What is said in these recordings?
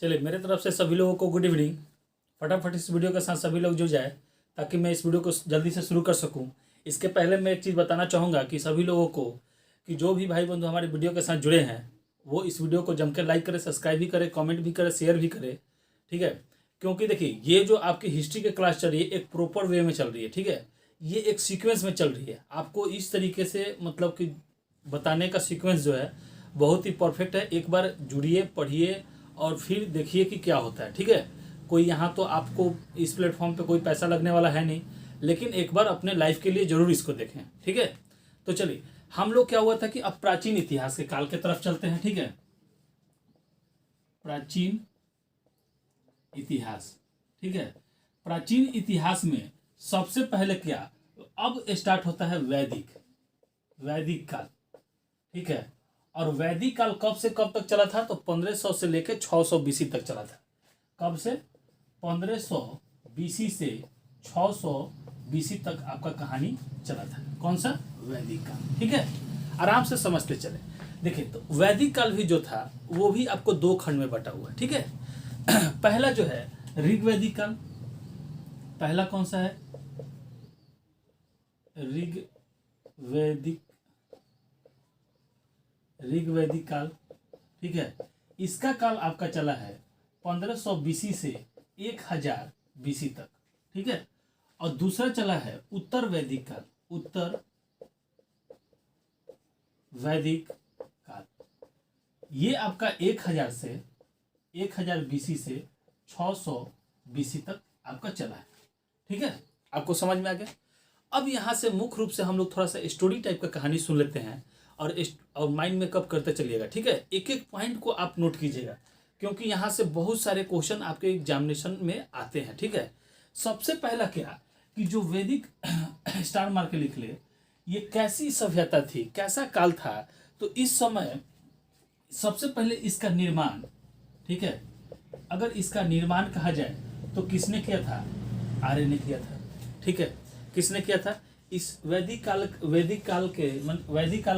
चलिए, मेरे तरफ से सभी लोगों को गुड इवनिंग। फटाफट इस वीडियो के साथ सभी लोग जुड़ जाए ताकि मैं इस वीडियो को जल्दी से शुरू कर सकूं। इसके पहले मैं एक चीज़ बताना चाहूँगा कि सभी लोगों को कि जो भी भाई बंधु हमारे वीडियो के साथ जुड़े हैं वो इस वीडियो को जमकर लाइक करें, सब्सक्राइब भी करें, कमेंट भी करें, शेयर भी करें। ठीक है, क्योंकि देखिए ये जो आपकी हिस्ट्री की क्लास चल रही है एक प्रॉपर वे में चल रही है। ठीक है, ये एक सीक्वेंस में चल रही है। आपको इस तरीके से मतलब कि बताने का सीक्वेंस जो है बहुत ही परफेक्ट है। एक बार जुड़िए, पढ़िए और फिर देखिए कि क्या होता है। ठीक है, कोई यहाँ तो आपको इस प्लेटफॉर्म पे कोई पैसा लगने वाला है नहीं, लेकिन एक बार अपने लाइफ के लिए जरूर इसको देखें। ठीक है, तो चलिए हम लोग क्या हुआ था कि अब प्राचीन इतिहास के काल के तरफ चलते हैं। ठीक है, प्राचीन इतिहास। ठीक है, प्राचीन इतिहास में सबसे पहले क्या, अब स्टार्ट होता है वैदिक काल। ठीक है, और वैदिक काल कब से कब तक चला था? तो 1500 से लेकर 600 बीसी तक चला था। कब से? 1500 बीसी से 600 बीसी तक आपका कहानी चला था। कौन सा? वैदिक काल। ठीक है, आराम से समझते चले। देखिए, तो वैदिक काल भी जो था वो भी आपको दो खंड में बटा हुआ है। ठीक है, पहला जो है ऋग्वैदिक काल। पहला कौन सा है? ऋग्वैदिक काल। ठीक है, इसका काल आपका चला है 1500 बीसी से 1000 बीसी तक। ठीक है, और दूसरा चला है उत्तर वैदिक काल। उत्तर वैदिक काल ये आपका 1000 बीसी से 600 बीसी तक आपका चला है। ठीक है, आपको समझ में आ गया? अब यहाँ से मुख्य रूप से हम लोग थोड़ा सा स्टोरी टाइप का कहानी सुन लेते हैं और माइंड में कब करते चलिएगा। ठीक है, एक एक पॉइंट को आप नोट कीजिएगा क्योंकि यहाँ से बहुत सारे क्वेश्चन आपके एग्जामिनेशन में आते हैं। ठीक है, सबसे पहला क्या कि जो वैदिक स्टार मार के लिख ले, ये कैसी सभ्यता थी, कैसा काल था। तो इस समय सबसे पहले इसका निर्माण, ठीक है, अगर इसका निर्माण कहा जाए तो किसने किया था? आर्य ने किया था। ठीक है, किसने किया था? इस वैदिक काल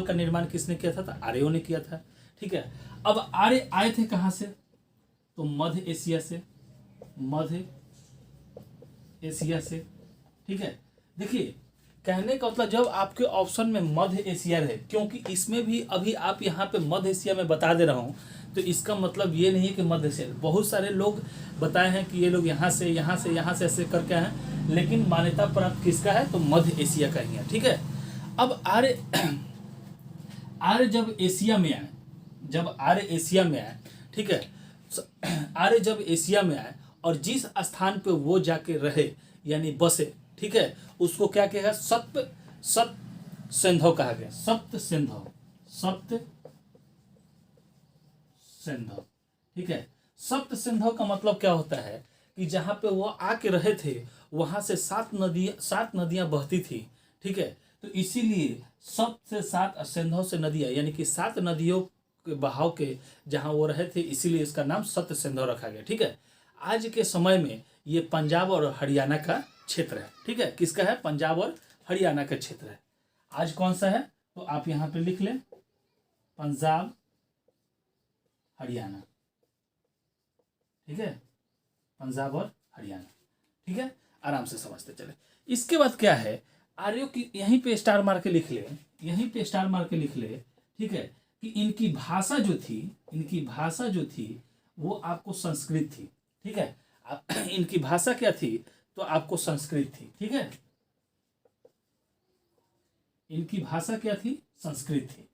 का निर्माण किसने किया था? तो आर्यों ने किया था। ठीक है, अब आर्य आए थे कहां से? तो मध्य एशिया से। ठीक है, देखिए कहने का मतलब जब आपके ऑप्शन में मध्य एशिया है, क्योंकि इसमें भी अभी आप यहाँ पे मध्य एशिया में बता दे रहा हूँ, तो इसका मतलब ये नहीं है कि मध्य एशिया। बहुत सारे लोग बताए हैं कि ये लोग यहाँ से ऐसे करके हैं, लेकिन मान्यता प्राप्त किसका है? तो मध्य एशिया का ही है। ठीक है, अब आर्य जब एशिया में आए, ठीक है, आर्य जब एशिया में आए और जिस स्थान पे वो जाके रहे यानी बसे, ठीक है, उसको क्या कहेगा? सप्त सिंधु कहा गया। सप्त सिंधु। ठीक है, सप्त सिंधु का मतलब क्या होता है कि जहां पे वो आके रहे थे वहां से 7 नदियां बहती थी। ठीक है, तो इसीलिए सप्त से 7 सिंधु से नदियां यानी कि 7 नदियों के बहाव के जहां वो रहे थे, इसीलिए इसका नाम सप्त सिंधु रखा गया। ठीक है, आज के समय में ये पंजाब और हरियाणा का क्षेत्र है। ठीक है, किसका है? पंजाब और हरियाणा का क्षेत्र है। आज कौन सा है? तो आप यहां पे लिख लें पंजाब हरियाणा। ठीक है, पंजाब और हरियाणा। ठीक है, आराम से समझते चले। इसके बाद क्या है? आर्यों की यहीं पे स्टार मार के लिख ले, ठीक है, कि इनकी भाषा जो थी वो आपको संस्कृत थी। ठीक है, इनकी भाषा क्या थी? तो आपको संस्कृत थी। ठीक है, इनकी भाषा क्या थी? संस्कृत थी।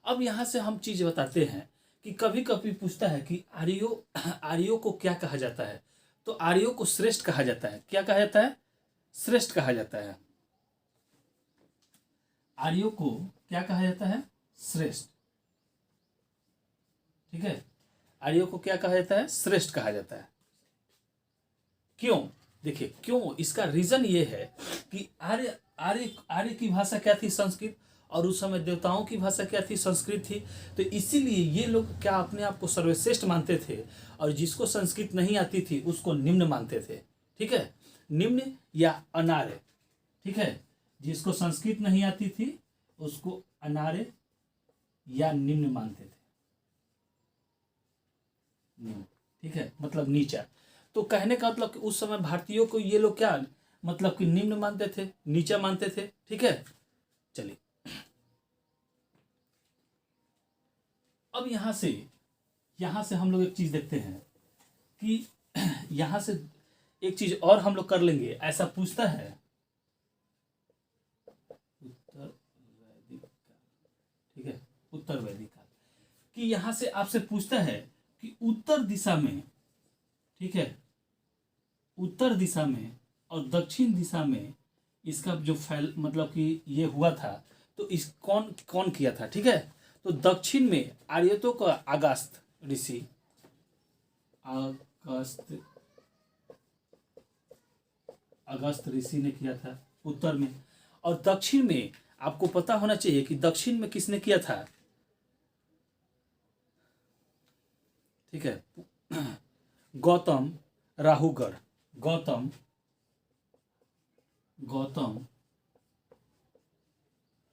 अब यहां से हम चीज बताते हैं कि कभी कभी पूछता है कि आर्यों को क्या कहा जाता है? तो आर्यों को श्रेष्ठ कहा जाता है। क्या कहा जाता है? श्रेष्ठ कहा जाता है। आर्यों को क्या कहा जाता है? श्रेष्ठ। ठीक है, आर्यों को क्या कहा जाता है? श्रेष्ठ कहा जाता है। क्यों? देखिए क्यों, इसका रीजन ये है कि आर्य की भाषा क्या थी? संस्कृत, और उस समय देवताओं की भाषा क्या थी? संस्कृत थी। तो इसीलिए ये लोग क्या अपने आप को सर्वश्रेष्ठ मानते थे, और जिसको संस्कृत नहीं आती थी उसको निम्न मानते थे। ठीक है, निम्न या अनार्य। ठीक है, जिसको संस्कृत नहीं आती थी उसको अनार्य या निम्न मानते थे। निम्न। ठीक है, मतलब नीचा। तो कहने का मतलब कि उस समय भारतीयों को ये लोग क्या मतलब कि निम्न मानते थे, नीचा मानते थे। ठीक है, चलिए अब यहाँ से हम लोग एक चीज देखते हैं कि यहाँ से एक चीज और हम लोग कर लेंगे। ऐसा पूछता है उत्तर वैदिक काल, ठीक है, उत्तर वैदिक काल, कि यहाँ से आपसे पूछता है कि उत्तर दिशा में, ठीक है, उत्तर दिशा में और दक्षिण दिशा में इसका जो फैल मतलब कि ये हुआ था, तो इस कौन कौन किया था। ठीक है, तो दक्षिण में आर्यतों का अगस्त ऋषि, अगस्त ऋषि ने किया था उत्तर में। और दक्षिण में आपको पता होना चाहिए कि दक्षिण में किसने किया था। ठीक है, गौतम राहुगढ़, गौतम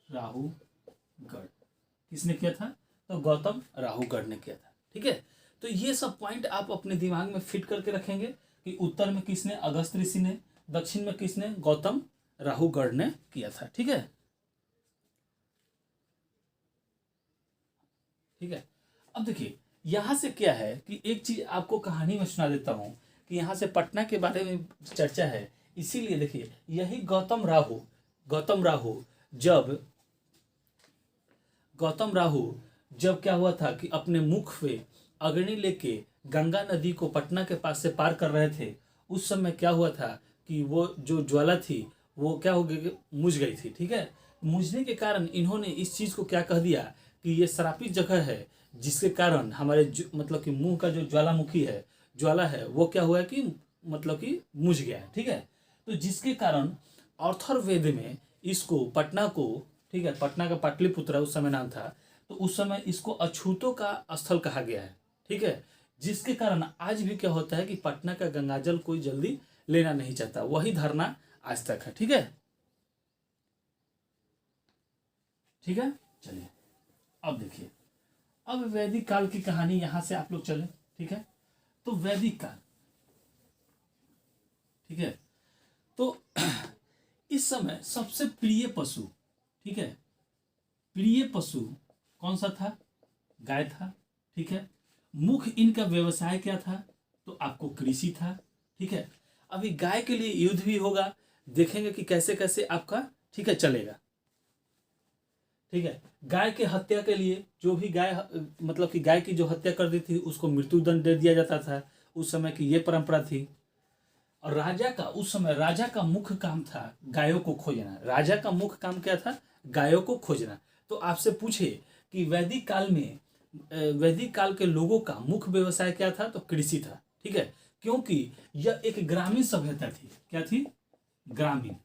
राहुगढ़ किसने किया था, तो गौतम राहुगढ़ ने किया था। ठीक है, तो ये सब पॉइंट आप अपने दिमाग में फिट करके रखेंगे कि उत्तर में किसने, अगस्त ऋषि ने, दक्षिण में किसने, गौतम राहुगढ़ ने किया था। ठीक है, ठीक है। अब देखिए यहां से क्या है कि एक चीज आपको कहानी में सुना देता हूं कि यहाँ से पटना के बारे में चर्चा है, इसीलिए देखिए यही गौतम राहु जब क्या हुआ था कि अपने मुख पे अग्नि लेके गंगा नदी को पटना के पास से पार कर रहे थे, उस समय क्या हुआ था कि वो जो ज्वाला थी वो क्या हो गई, मुझ गई थी। ठीक है, मुझने के कारण इन्होंने इस चीज को क्या कह दिया कि ये श्रापित जगह है, जिसके कारण हमारे मतलब कि मुंह का जो ज्वालामुखी है, ज्वाला है, वो क्या हुआ है कि मतलब कि मुझ गया है। ठीक है, तो जिसके कारण अथर्ववेद में इसको पटना को, ठीक है, पटना का पाटलिपुत्र उस समय नाम था, तो उस समय इसको अछूतों का स्थल कहा गया है। ठीक है, जिसके कारण आज भी क्या होता है कि पटना का गंगाजल कोई जल्दी लेना नहीं चाहता, वही धारणा आज तक है। ठीक है, ठीक है, चलिए अब देखिए, अब वैदिक काल की कहानी यहां से आप लोग चले। ठीक है, तो वैदिक काल, ठीक है, तो इस समय सबसे प्रिय पशु, ठीक है, प्रिय पशु कौन सा था, गाय था। ठीक है, मुख्य इनका व्यवसाय क्या था, तो आपको कृषि था। ठीक है, अभी गाय के लिए युद्ध भी होगा, देखेंगे कि कैसे कैसे आपका, ठीक है, चलेगा। ठीक है, गाय के हत्या के लिए जो भी गाय मतलब कि गाय की जो हत्या कर दी थी उसको मृत्युदंड दे दिया जाता था, उस समय की ये परंपरा थी। और राजा का उस समय राजा का मुख्य काम था गायों को खोजना। राजा का मुख्य काम क्या था, गायों को खोजना। तो आपसे पूछे कि वैदिक काल के लोगों का मुख्य व्यवसाय क्या था, तो कृषि था। ठीक है, क्योंकि यह एक ग्रामीण सभ्यता थी। क्या थी, ग्रामीण।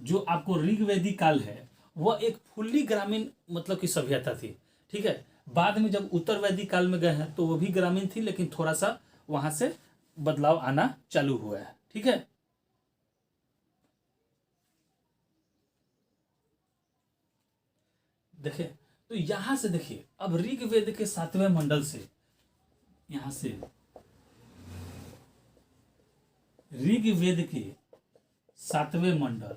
जो आपको ऋग्वैदिक काल है वह एक फुल्ली ग्रामीण मतलब की सभ्यता थी। ठीक है, बाद में जब उत्तर वैदिक काल में गए हैं तो वो भी ग्रामीण थी, लेकिन थोड़ा सा वहां से बदलाव आना चालू हुआ है। ठीक है, देखिए तो यहां से देखिए, अब ऋग्वेद के 7वें मंडल से, यहां से ऋग्वेद के 7वें मंडल,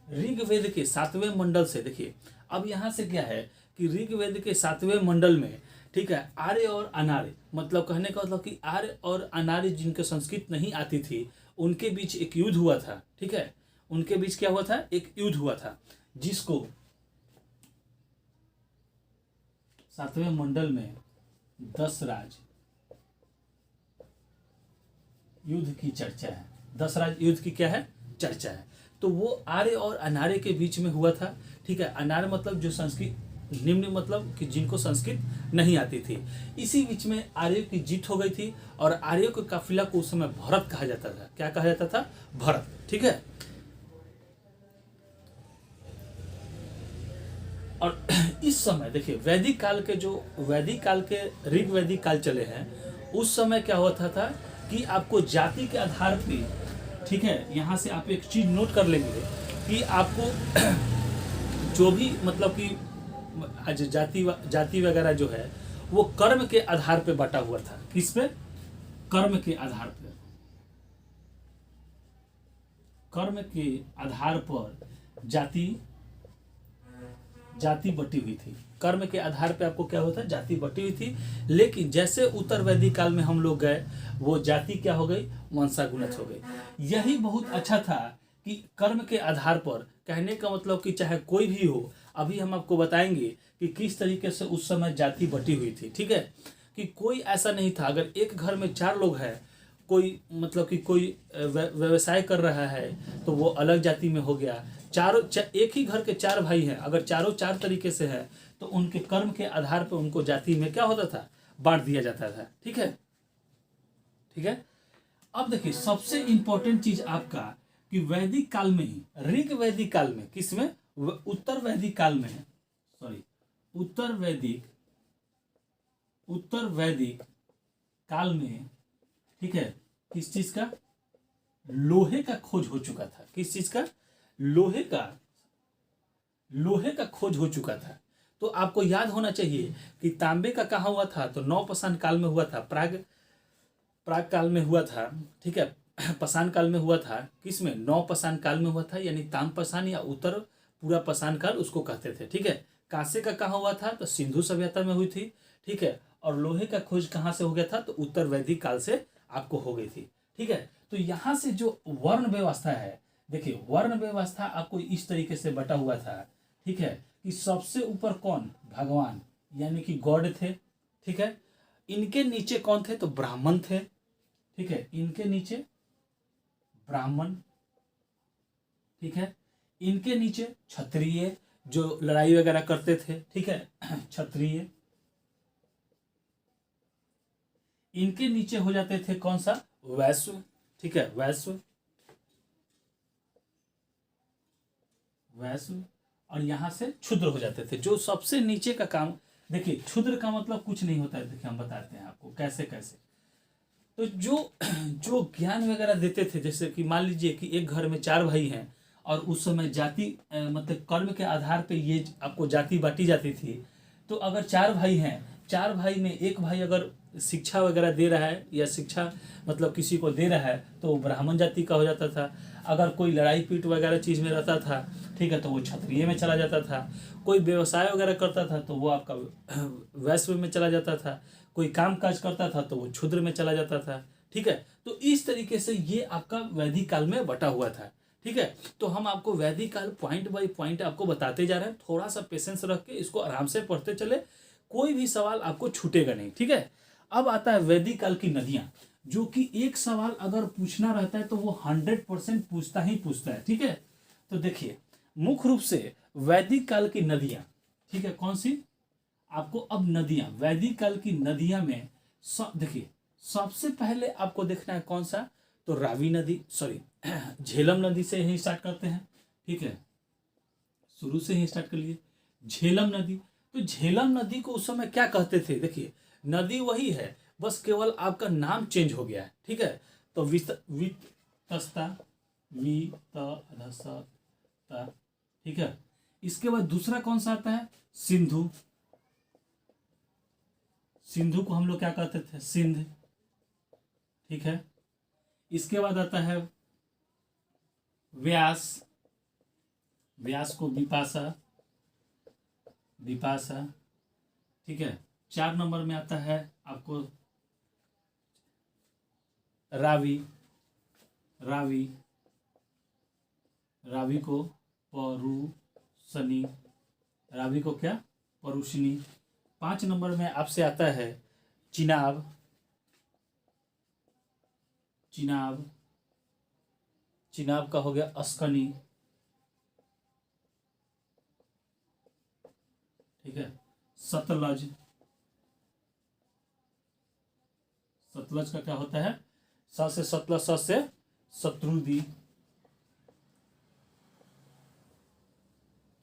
ऋग्वेद के 7वें मंडल से देखिए, अब यहां से क्या है कि ऋग्वेद के 7वें मंडल में, ठीक है, आर्य और अनार्य, मतलब कहने का मतलब कि आर्य और अनार्य जिनके संस्कृत नहीं आती थी उनके बीच एक युद्ध हुआ था। ठीक है, उनके बीच क्या हुआ था, एक युद्ध हुआ था, जिसको 7वें मंडल में 10 राज युद्ध की चर्चा है। 10 राज युद्ध की क्या है, चर्चा है। तो वो आर्य और अनार्य के बीच में हुआ था। ठीक है, अनार्य मतलब जो संस्कृत निम्न मतलब कि जिनको संस्कृत नहीं आती थी। इसी बीच में आर्यों की जीत हो गई थी और आर्यों के काफिला को उस समय भरत कहा जाता था। क्या कहा जाता था, भरत। ठीक है, और इस समय देखिए वैदिक काल के ऋग्वैदिक काल चले हैं, उस समय क्या होता था कि आपको जाति के आधार पे, ठीक है, यहाँ से आप एक चीज नोट कर लेंगे कि आपको जो भी मतलब कि आज जाति वगैरह जो है वो कर्म के आधार पे बटा हुआ था। किस पे? कर्म के आधार पे। कर्म के आधार पर जाति बटी हुई थी। कर्म के आधार पे आपको क्या होता है? जाति बटी हुई थी। लेकिन जैसे उत्तर वैदिक काल में हम लोग गए, वो जाति क्या हो गई? वंशागुणित हो गई। यही बहुत अच्छा था कि कर्म के आधार पर, कहने का मतलब कि चाहे कोई भी हो, अभी हम आपको बताएंगे कि किस तरीके से उस समय जाति बटी हुई थी। ठीक है, कि कोई ऐसा नहीं था, अगर एक घर में 4 लोग हैं, कोई मतलब कि कोई व्यवसाय कर रहा है तो वो अलग जाति में हो गया। एक ही घर के 4 भाई हैं, अगर चारों 4 तरीके से है तो उनके कर्म के आधार पर उनको जाति में क्या होता था? बांट दिया जाता था। ठीक है, ठीक है। अब देखिए सबसे इंपॉर्टेंट चीज आपका कि वैदिक काल में ही, ऋग वैदिक काल में, किसमें? उत्तर वैदिक काल में है, सॉरी उत्तर वैदिक काल में, ठीक है, किस चीज का? लोहे का खोज हो चुका था। किस चीज का? लोहे का खोज हो चुका था। तो आपको याद होना चाहिए कि तांबे का कहाँ हुआ था? तो नवपाषाण काल में हुआ था, प्राग काल में हुआ था। ठीक है, पाषाण काल में हुआ था। किसमें? नवपाषाण काल में हुआ था, यानी ताम्रपाषाण या उत्तर पूरा पाषाण काल उसको कहते थे। ठीक है, कांसे का कहाँ हुआ था? तो सिंधु सभ्यता में हुई थी। ठीक है, और लोहे का खोज कहाँ से हो गया था? तो उत्तर वैदिक काल से आपको हो गई थी। ठीक है, तो यहाँ से जो वर्ण व्यवस्था है, देखिए वर्ण व्यवस्था आपको इस तरीके से बटा हुआ था। ठीक है, कि सबसे ऊपर कौन? भगवान, यानी कि गॉड थे। ठीक है, इनके नीचे कौन थे? तो ब्राह्मण थे। ठीक है, इनके नीचे ब्राह्मण। ठीक है, इनके नीचे क्षत्रिय, जो लड़ाई वगैरह करते थे। ठीक है, क्षत्रिय। इनके नीचे हो जाते थे कौन सा? वैश्य। ठीक है, वैश्य। और यहां से क्षुद्र हो जाते थे, जो सबसे नीचे का काम। देखिए क्षुद्र का मतलब कुछ नहीं होता है, देखिए हम बताते हैं आपको कैसे कैसे। तो जो ज्ञान वगैरह देते थे, जैसे कि मान लीजिए कि एक घर में 4 भाई हैं और उस समय जाति मतलब कर्म के आधार पे ये आपको जाति बांटी जाती थी। तो अगर 4 भाई हैं, 4 भाई में एक भाई अगर शिक्षा वगैरह दे रहा है या शिक्षा मतलब किसी को दे रहा है तो वो ब्राह्मण जाति का हो जाता था। अगर कोई लड़ाई पीट वगैरह चीज़ में रहता था, ठीक है, तो वो क्षत्रिय में चला जाता था। कोई व्यवसाय वगैरह करता था तो वो आपका वैश्य में चला जाता था। कोई काम काज करता था तो वो क्षुद्र में चला जाता था। ठीक है, तो इस तरीके से ये आपका वैदिक काल में बटा हुआ था। ठीक है, तो हम आपको वैदिक काल पॉइंट बाय पॉइंट आपको बताते जा रहे हैं। थोड़ा सा पेशेंस रख के इसको आराम से पढ़ते चले, कोई भी सवाल आपको छूटेगा नहीं। ठीक है, अब आता है वैदिक काल की नदियां, जो कि एक सवाल अगर पूछना रहता है तो वो 100% पूछता ही पूछता है। ठीक है, तो देखिए मुख्य रूप से वैदिक काल की नदियां, ठीक है, कौन सी? आपको अब नदियां, वैदिक काल की नदियां में देखिए सबसे पहले आपको देखना है कौन सा? तो रावी नदी, सॉरी झेलम नदी से ही स्टार्ट करते हैं। ठीक है, शुरू से ही स्टार्ट कर लिए। झेलम नदी, तो झेलम नदी को उस समय क्या कहते थे? देखिए नदी वही है, बस केवल आपका नाम चेंज हो गया है। ठीक है, तो वितस्ता, ठीक है। इसके बाद दूसरा कौन सा आता है? सिंधु। सिंधु को हम लोग क्या कहते थे? सिंध। ठीक है, इसके बाद आता है व्यास। व्यास को विपाशा। ठीक है, 4 नंबर में आता है आपको रावी। रावी को परुशनी। रावी को क्या? परुशनी। 5 नंबर में आपसे आता है चिनाब। चिनाब का हो गया अस्कनी। ठीक है, सतलज का क्या होता है? स से सतलज, स से शत्रुदी।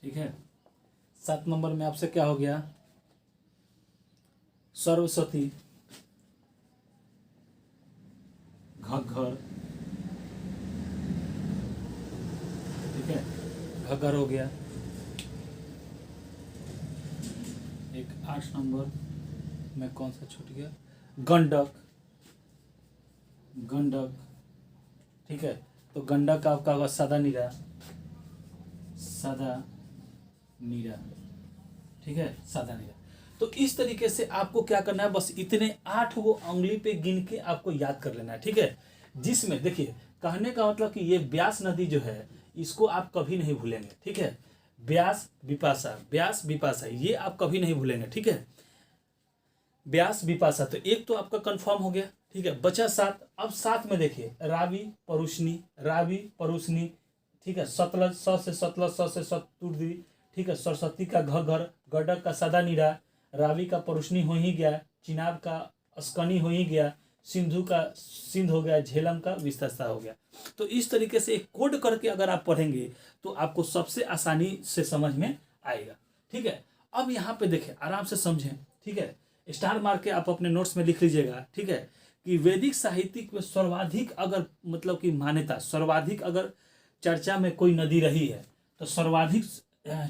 ठीक है, 7 नंबर में आपसे क्या हो गया? सरस्वती। घग्गर। ठीक है, घग्गर हो गया। एक 8 नंबर में कौन सा छूट गया, गंडक, गंडक, ठीक है। तो गंडक का आपका होगा सादा नीरा, सादा नीरा, ठीक है, सादा नीरा। तो इस तरीके से आपको क्या करना है, बस इतने 8 वो उंगली पे गिन के आपको याद कर लेना है, ठीक है। जिसमें देखिए कहने का मतलब कि ये ब्यास नदी जो है इसको आप कभी नहीं भूलेंगे, ठीक है। ब्यास विपाशा, ब्यास विपाशा, ये आप कभी नहीं भूलेंगे, ठीक है। ब्यास विपाशा, तो एक तो आपका कंफर्म हो गया, ठीक है। बचा 7। अब 7 में देखिए रावी परुष्णी, रावी परुष्णी, ठीक है। सतलज, स से सतलज, स से सतुर्दी, ठीक है। सरस्वती का घगर, गडक का सादा नीरा, रावी का परुष्णी हो ही गया, चिनाब का अस्कनी हो ही गया, सिंधु का सिंध हो गया, झेलम का विस्तस्ता हो गया। तो इस तरीके से एक कोड करके अगर आप पढ़ेंगे तो आपको सबसे आसानी से समझ में आएगा, ठीक है। अब यहाँ पे देखें, आराम से समझें, ठीक है। स्टार मार के आप अपने नोट्स में लिख लीजिएगा, ठीक है, कि वैदिक साहित्य में सर्वाधिक अगर मतलब कि मान्यता, सर्वाधिक अगर चर्चा में कोई नदी रही है तो सर्वाधिक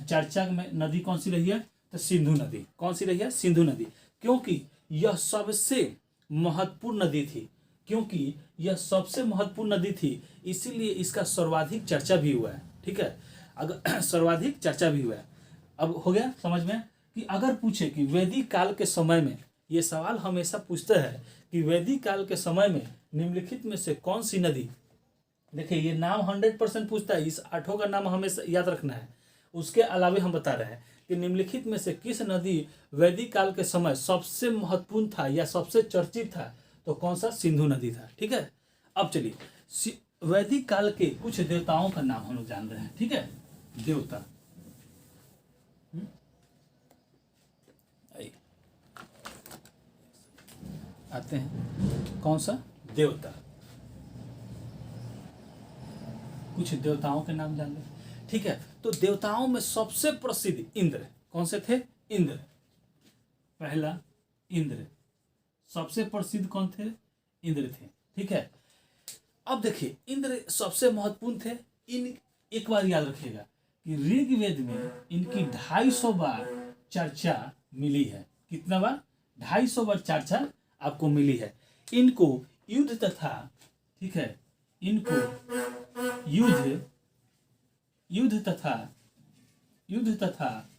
चर्चा में नदी कौन सी रही है, तो सिंधु नदी। कौन सी रही है, सिंधु नदी। क्योंकि यह सबसे महत्वपूर्ण नदी थी, क्योंकि यह सबसे महत्वपूर्ण नदी थी, इसीलिए इसका सर्वाधिक चर्चा भी हुआ है, ठीक है। अगर सर्वाधिक चर्चा भी हुआ है। अब हो गया समझ में कि अगर पूछे कि वैदिक काल के समय में, ये सवाल हमेशा पूछते हैं कि वैदिक काल के समय में निम्नलिखित में से कौन सी नदी, देखिए ये नाम 100% पूछता है, इस 8 का नाम हमेशा याद रखना है। उसके अलावे हम बता रहे हैं कि निम्नलिखित में से किस नदी वैदिक काल के समय सबसे महत्वपूर्ण था या सबसे चर्चित था, तो कौन सा, सिंधु नदी था, ठीक है। अब चलिए वैदिक काल के कुछ देवताओं का नाम हम लोग जान रहे हैं, ठीक है। देवता, आते हैं, कौन सा, देवता। कुछ देवताओं के नाम जान लें, ठीक है। तो देवताओं में सबसे प्रसिद्ध इंद्र, कौन से थे, इंद्र। पहला इंद्र, सबसे प्रसिद्ध कौन थे, इंद्र थे, ठीक है। अब देखिए इंद्र सबसे महत्वपूर्ण थे। इन एक बार याद रखिएगा कि ऋग्वेद में इनकी 250 बार चर्चा मिली है। कितना बार, 250 बार चर्चा आपको मिली है। इनको युद्ध तथा, ठीक है, इनको युद्ध तथा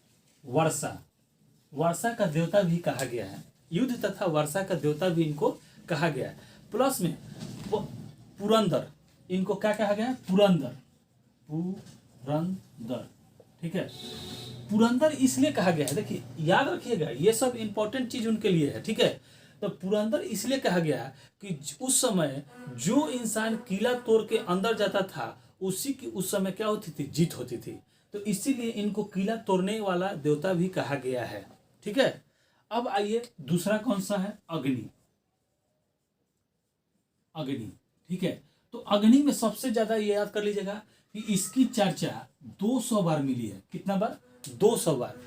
वर्षा, वर्षा का देवता भी कहा गया है। युद्ध तथा वर्षा का देवता भी इनको कहा गया है। प्लस में पुरंदर, इनको क्या कहा गया है, पुरंदर, पुरंदर, ठीक है। पुरंदर इसलिए कहा गया है, देखिए याद रखिएगा ये सब इंपॉर्टेंट चीज उनके लिए है, ठीक है। तो पुरंदर इसलिए कहा गया कि उस समय जो इंसान किला तोड़ के अंदर जाता था उसी की उस समय क्या होती थी, जीत होती थी। तो इसीलिए इनको किला तोड़ने वाला देवता भी कहा गया है, ठीक है। अब आइए दूसरा कौन सा है, अग्नि, अग्नि, ठीक है। तो अग्नि में सबसे ज्यादा ये याद कर लीजिएगा कि इसकी चर्चा 200 बार मिली है। कितना बार, 200 बार।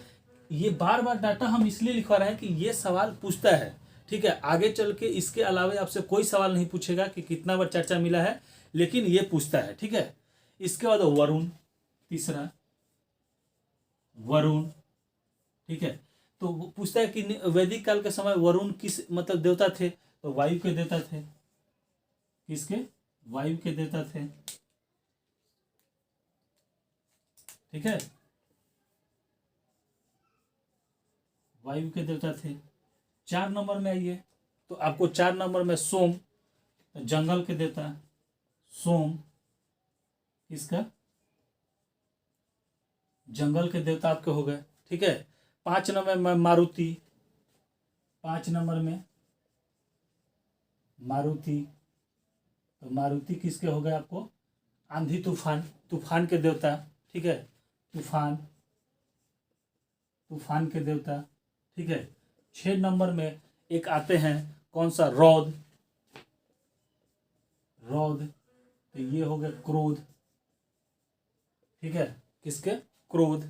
ये बार बार डाटा हम इसलिए लिखवा रहे हैं कि ये सवाल पूछता है, ठीक है। आगे चल के इसके अलावा आपसे कोई सवाल नहीं पूछेगा कि कितना बार चर्चा मिला है, लेकिन ये पूछता है, ठीक है। इसके बाद वरुण, तीसरा वरुण, ठीक है। तो वो पूछता है कि वैदिक काल के समय वरुण किस मतलब देवता थे, तो वायु के देवता थे। किसके, वायु के देवता थे, ठीक है, वायु के देवता थे। 4 नंबर में आइए तो आपको 4 नंबर में सोम, जंगल के देवता सोम, किसका, जंगल के देवता आपके हो गए, ठीक है। 5 नंबर में मारुति, 5 नंबर में मारुति, तो मारुति किसके हो गए आपको, आंधी तूफान, तूफान के देवता, ठीक है, तूफान, तूफान के देवता, ठीक है। 6 नंबर में एक आते हैं कौन सा, रौद, रौद, तो ये हो गया क्रोध, ठीक है, किसके, क्रोध,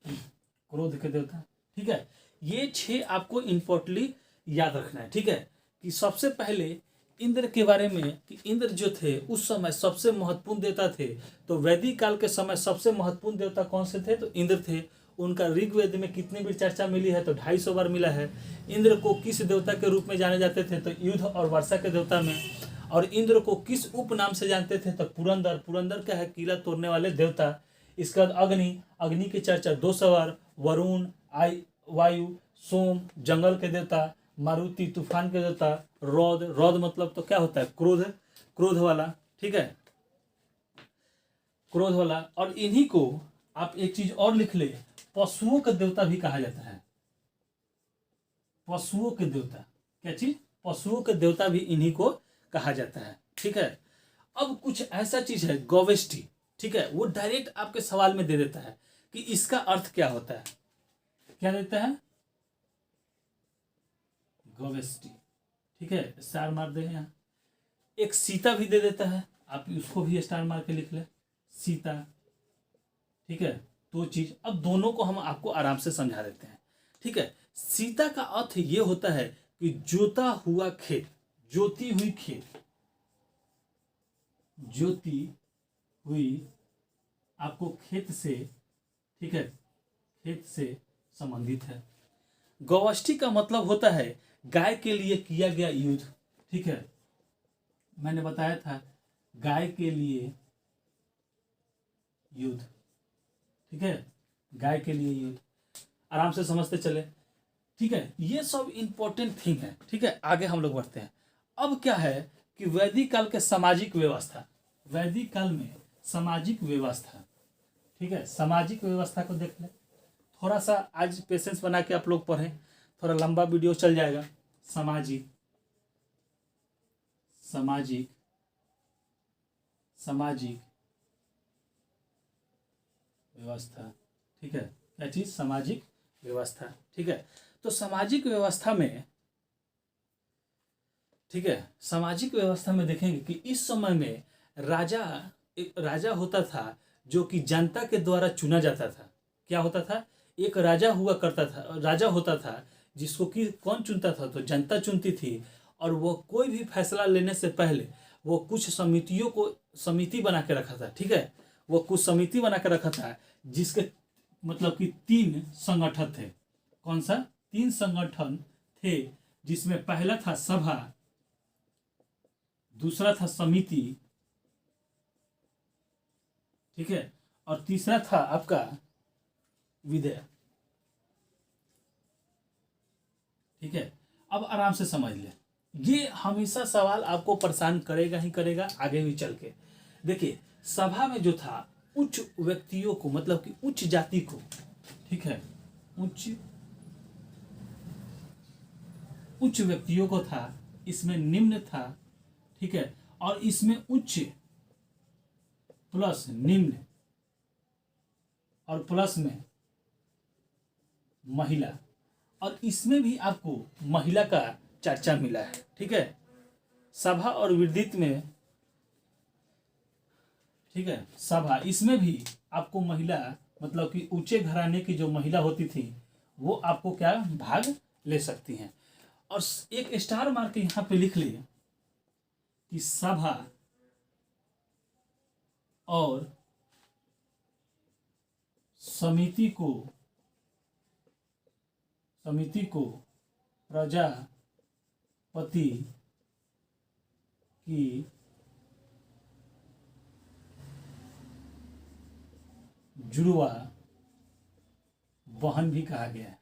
क्रोध के देवता, ठीक है। ये 6 आपको इंपॉर्टेंटली याद रखना है, ठीक है। कि सबसे पहले इंद्र के बारे में कि इंद्र जो थे उस समय सबसे महत्वपूर्ण देवता थे। तो वैदिक काल के समय सबसे महत्वपूर्ण देवता कौन से थे, तो इंद्र थे। उनका ऋग्वेद में कितनी भी चर्चा मिली है तो 250 बार मिला है। इंद्र को किस देवता के रूप में जाने जाते थे तो युद्ध और वर्षा के देवता में। और इंद्र को किस उपनाम से जानते थे तो पुरंदर। पुरंदर क्या है, किला तोड़ने वाले देवता। इसके बाद अग्नि, अग्नि की चर्चा 200 बार। वरुण, वायु, सोम जंगल के देवता, मारुति तूफान के देवता, रौद, रौद मतलब तो क्या होता है, क्रोध, क्रोध वाला, ठीक है, क्रोध वाला। और इन्हीं को आप एक चीज और लिख ले, पशुओं का देवता भी कहा जाता है। पशुओं के देवता, क्या चीज, पशुओं के देवता भी इन्हीं को कहा जाता है, ठीक है। अब कुछ ऐसा चीज है गौवेष्टि, ठीक है, वो डायरेक्ट आपके सवाल में दे देता है कि इसका अर्थ क्या होता है। क्या देता है, गौवेष्टि, ठीक है, स्टार मार दे यहाँ। एक सीता भी दे देता है, आप उसको भी स्टार मार के लिख ले, सीता, ठीक है। दो चीज, अब दोनों को हम आपको आराम से समझा देते हैं, ठीक है। सीता का अर्थ ये होता है कि जोता हुआ खेत, जोती हुई खेत, जोती हुई आपको खेत से, ठीक है, खेत से संबंधित है। गौवष्टि का मतलब होता है गाय के लिए किया गया युद्ध, ठीक है, मैंने बताया था गाय के लिए युद्ध, ठीक है, गाय के लिए युद्ध, आराम से समझते चले, ठीक है। ये सब इंपॉर्टेंट थिंग है, ठीक है। आगे हम लोग बढ़ते हैं। अब क्या है कि वैदिक काल के सामाजिक व्यवस्था, वैदिक काल में सामाजिक व्यवस्था, ठीक है, सामाजिक व्यवस्था को देख ले। थोड़ा सा आज पेशेंस बना के आप लोग पढ़ें, थोड़ा लंबा वीडियो चल जाएगा। सामाजिक, सामाजिक, सामाजिक व्यवस्था, ठीक है, क्या चीज, सामाजिक व्यवस्था, ठीक है। तो सामाजिक व्यवस्था में, ठीक है, सामाजिक व्यवस्था में देखेंगे कि इस समय में राजा, एक राजा होता था जो कि जनता के द्वारा चुना जाता था। क्या होता था, एक राजा हुआ करता था, राजा होता था जिसको कि कौन चुनता था, तो जनता चुनती थी। और वो कोई भी फैसला लेने से पहले वो कुछ समितियों को, समिति बना के रखा था, ठीक है, वो कुछ समिति बना के रखा था जिसके मतलब कि 3 संगठन थे। कौन सा, 3 संगठन थे, जिसमें पहला था सभा, दूसरा था समिति, ठीक है, और तीसरा था आपका विधेयक, ठीक है। अब आराम से समझ ले, ये हमेशा सवाल आपको परेशान करेगा ही करेगा आगे भी चल के। देखिए, सभा में जो था उच्च व्यक्तियों को, मतलब कि उच्च जाति को, ठीक है, उच्च व्यक्तियों को था, इसमें निम्न था, ठीक है, और इसमें उच्च प्लस निम्न और प्लस में महिला, और इसमें भी आपको महिला का चर्चा मिला है, ठीक है। सभा और विदित में, ठीक है, सभा, इसमें भी आपको महिला, मतलब कि ऊंचे घराने की जो महिला होती थी वो आपको क्या भाग ले सकती हैं। और एक स्टार मार के यहाँ पे लिख लिए कि सभा और समिति को प्रजापति की जुड़वा बहन भी कहा गया है,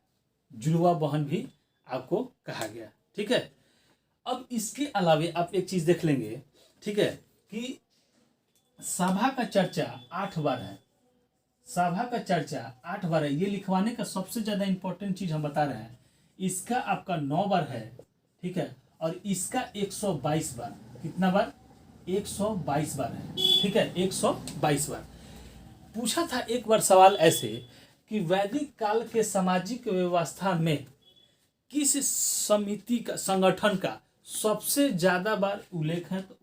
जुड़वा बहन भी आपको कहा गया, ठीक है। अब इसके अलावे आप एक चीज देख लेंगे, ठीक है, कि सभा का चर्चा 8 बार है, सभा का चर्चा 8 बार है। ये लिखवाने का सबसे ज्यादा इंपॉर्टेंट चीज हम बता रहे हैं, इसका आपका 9 बार है, ठीक है, और इसका 122 बार, कितना बार, 122 बार है, ठीक है, 122 बार। पूछा था एक बार सवाल ऐसे कि वैदिक काल के सामाजिक व्यवस्था में किस समिति का, संगठन का सबसे ज्यादा बार उल्लेख है, तो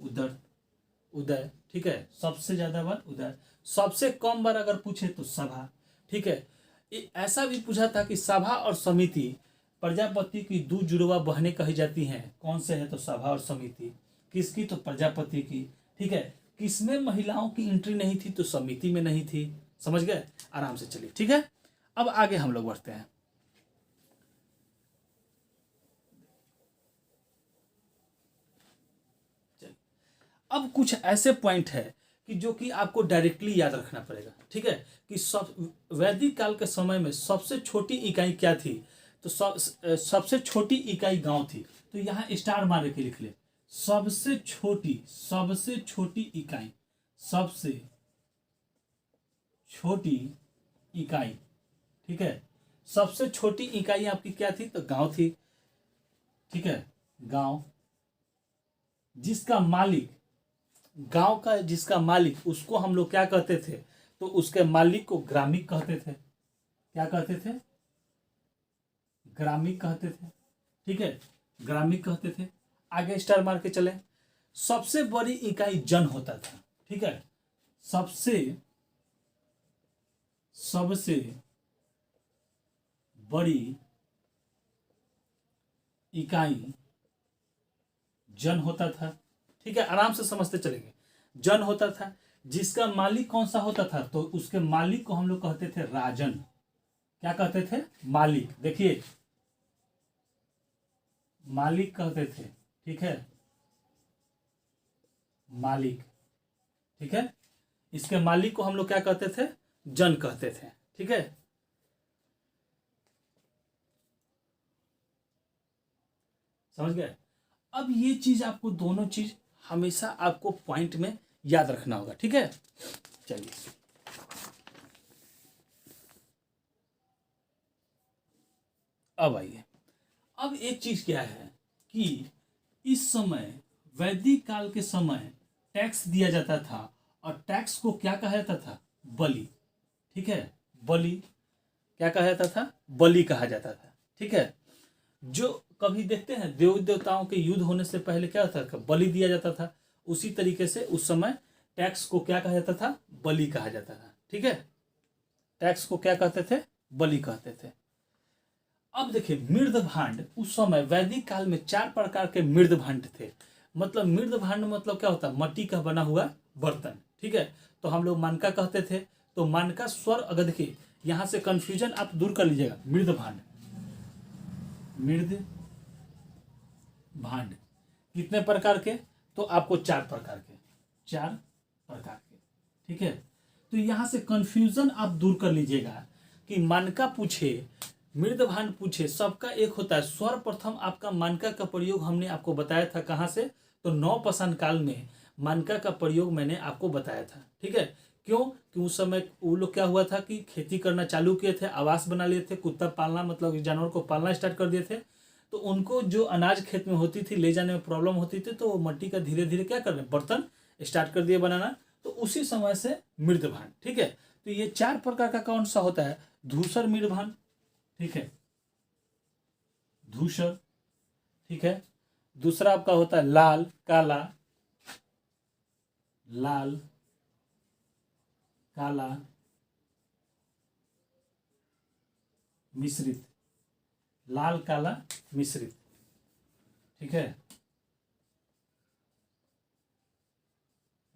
उदय, ठीक है, सबसे ज्यादा बार उदय। सबसे कम बार अगर पूछे तो सभा, ठीक है। ऐसा भी पूछा था कि सभा और समिति प्रजापति की 2 जुड़वा बहनें कही जाती हैं, कौन से है, तो सभा और समिति। किसकी, तो प्रजापति की, ठीक है। किसमें महिलाओं की एंट्री नहीं थी, तो समिति में नहीं थी। समझ गए, आराम से चलिए, ठीक है। अब आगे हम लोग बढ़ते हैं। अब कुछ ऐसे पॉइंट है कि जो कि आपको डायरेक्टली याद रखना पड़ेगा, ठीक है। कि सब वैदिक काल के समय में सबसे छोटी इकाई क्या थी, तो सबसे छोटी इकाई गांव थी। तो यहाँ स्टार मार के लिख ले, सबसे छोटी इकाई, सबसे छोटी इकाई, ठीक है। सबसे छोटी इकाई आपकी क्या थी, तो गांव थी, ठीक है। गांव जिसका मालिक, गांव का जिसका मालिक, उसको हम लोग क्या कहते थे, तो उसके मालिक को ग्रामिक कहते थे। क्या कहते थे, ग्रामिक कहते थे, ठीक है, ग्रामिक कहते थे। आगे स्टार मार के चले। सबसे बड़ी इकाई जन होता था, ठीक है। सबसे बड़ी इकाई जन होता था, ठीक है। आराम से समझते चलेंगे। जन होता था, जिसका मालिक कौन सा होता था, तो उसके मालिक को हम लोग कहते थे राजन। क्या कहते थे, मालिक। देखिए, मालिक कहते थे, ठीक है, मालिक, ठीक है। इसके मालिक को हम लोग क्या कहते थे, जन कहते थे, ठीक है। समझ गए। अब ये चीज आपको, दोनों चीज हमेशा आपको पॉइंट में याद रखना होगा, ठीक है। चलिए, अब आइए। अब एक चीज क्या है कि इस समय, वैदिक काल के समय टैक्स दिया जाता था, और टैक्स को क्या कहा जाता था, बलि, ठीक है। बलि क्या कहा जाता था, बलि कहा जाता था, ठीक है। जो कभी देखते हैं देव देवताओं के युद्ध होने से पहले क्या होता था, बलि दिया जाता था। उसी तरीके से उस समय टैक्स को क्या कहा जाता था, बलि कहा जाता था, ठीक है। टैक्स को क्या कहते थे, बलि कहते थे। अब देखिए, मृद भांड, उस समय वैदिक काल में 4 प्रकार के मृद भांड थे। मतलब मृद भांड मतलब क्या होता है, मट्टी का बना हुआ बर्तन, ठीक है। तो हम लोग मानका कहते थे। तो मानका स्वर, अगर देखिए यहां से कंफ्यूजन आप दूर कर लीजिएगा। मृद भांड, मृद भांड कितने प्रकार के, तो आपको 4 प्रकार के, 4 प्रकार के, ठीक है। तो यहां से कंफ्यूजन आप दूर कर लीजिएगा कि मानका पूछे, मृद भांड पूछे, सबका एक होता है। सर्वप्रथम आपका मानका का प्रयोग हमने आपको बताया था कहां से, तो नवपाषाण काल में मानका का प्रयोग मैंने आपको बताया था, ठीक है। क्यों, कि उस समय वो लोग क्या हुआ था कि खेती करना चालू किए थे, आवास बना लिए थे, कुत्ता पालना मतलब जानवर को पालना स्टार्ट कर दिए थे। तो उनको जो अनाज खेत में होती थी, ले जाने में प्रॉब्लम होती थी, तो वो मट्टी का धीरे धीरे क्या कर रहे, बर्तन स्टार्ट कर दिए बनाना। तो उसी समय से मृद भांड, ठीक है। तो ये 4 प्रकार का कौन सा होता है, धूसर मृद भांड, ठीक है, धूसर, ठीक है। दूसरा आपका होता है लाल काला, लाल काला मिश्रित, लाल काला मिश्रित, ठीक है,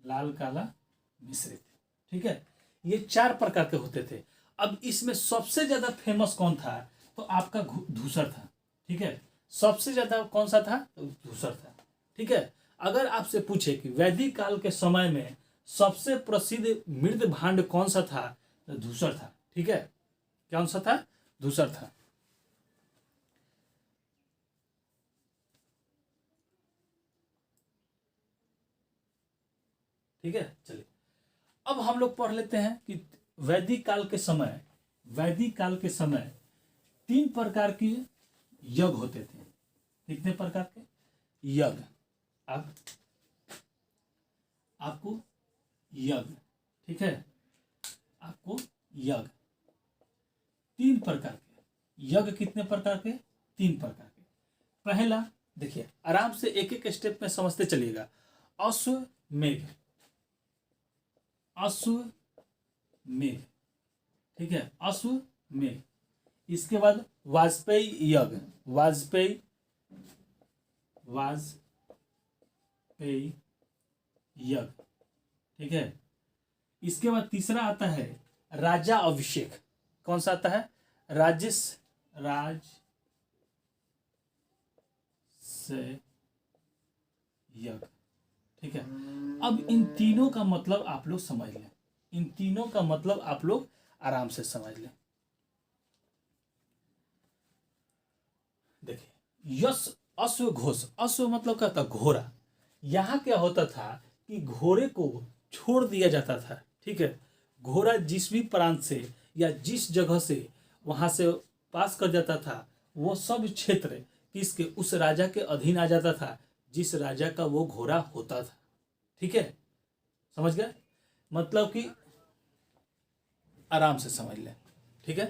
लाल काला मिश्रित, ठीक है। ये 4 प्रकार के होते थे। अब इसमें सबसे ज्यादा फेमस कौन था, तो आपका धूसर था, ठीक है। सबसे ज्यादा कौन सा था, तो धूसर था, ठीक है। अगर आपसे पूछे कि वैदिक काल के समय में सबसे प्रसिद्ध मृद भांड कौन सा था, तो धूसर था, ठीक है। कौन सा था, धूसर था। ठीक है, चलिए अब हम लोग पढ़ लेते हैं कि वैदिक काल के समय, वैदिक काल के समय 3 प्रकार के यज्ञ होते थे। कितने प्रकार के यज्ञ, अब आपको यज्ञ, ठीक है, आपको यज्ञ 3 प्रकार के यज्ञ, कितने प्रकार के, 3 प्रकार के। पहला देखिए, आराम से एक एक स्टेप में समझते चलिएगा। अश्वमेघ, अश्वमेघ, ठीक है, अश्वमेघ। इसके बाद वाजपेयी यज्ञ, वाजपेयी, वाजपेयी यज्ञ, ठीक है। इसके बाद तीसरा आता है राजा अभिषेक, कौन सा आता है, राजस यज्ञ। ठीक है, अब इन तीनों का मतलब आप लोग समझ लें, इन तीनों का मतलब आप लोग आराम से समझ लें। देखिए, यश अश्व घोष, अश्व मतलब क्या था, घोड़ा। यहाँ क्या होता था कि घोड़े को छोड़ दिया जाता था। ठीक है, घोड़ा जिस भी प्रांत से या जिस जगह से वहाँ से पास कर जाता था, वो सब क्षेत्र किसके, उस राजा के अधीन आ जाता था जिस राजा का वो घोड़ा होता था। ठीक है, समझ गए, मतलब कि आराम से समझ लें। ठीक है,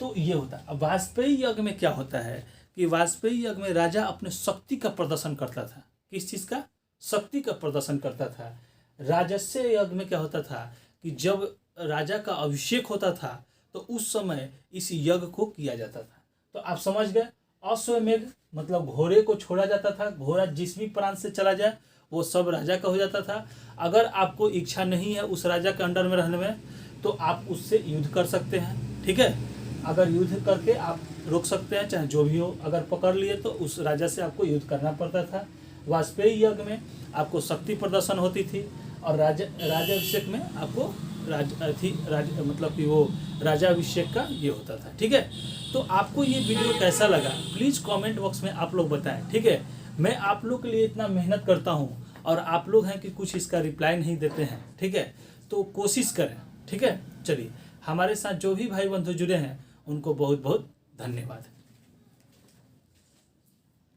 तो ये होता है। अब वाजपेयी यज्ञ में क्या होता है कि वाजपेयी यज्ञ में राजा अपने शक्ति का प्रदर्शन करता था। किस चीज़ का, शक्ति का प्रदर्शन करता था। राजस्य यज्ञ में क्या होता था कि जब राजा का अभिषेक होता था तो उस समय इस यज्ञ को किया जाता था। तो आप समझ गए, अश्वमेघ मतलब घोड़े को छोड़ा जाता था, घोड़ा जिस भी प्रांत से चला जाए वो सब राजा का हो जाता था। अगर आपको इच्छा नहीं है उस राजा के अंडर में रहने में तो आप उससे युद्ध कर सकते हैं। ठीक है, अगर युद्ध करके आप रोक सकते हैं, चाहे जो भी हो, अगर पकड़ लिए तो उस राजा से आपको युद्ध करना पड़ता था। वाजपेयी यज्ञ में आपको शक्ति प्रदर्शन होती थी और राजाभिषेक में आपको मतलब कि वो राजाभिषेक का ये होता था। ठीक है, तो आपको ये वीडियो कैसा लगा प्लीज़ कमेंट बॉक्स में आप लोग बताएं। ठीक है, मैं आप लोग के लिए इतना मेहनत करता हूँ और आप लोग हैं कि कुछ इसका रिप्लाई नहीं देते हैं। ठीक है, तो कोशिश करें। ठीक है, चलिए, हमारे साथ जो भी भाई बंधु जुड़े हैं उनको बहुत बहुत धन्यवाद।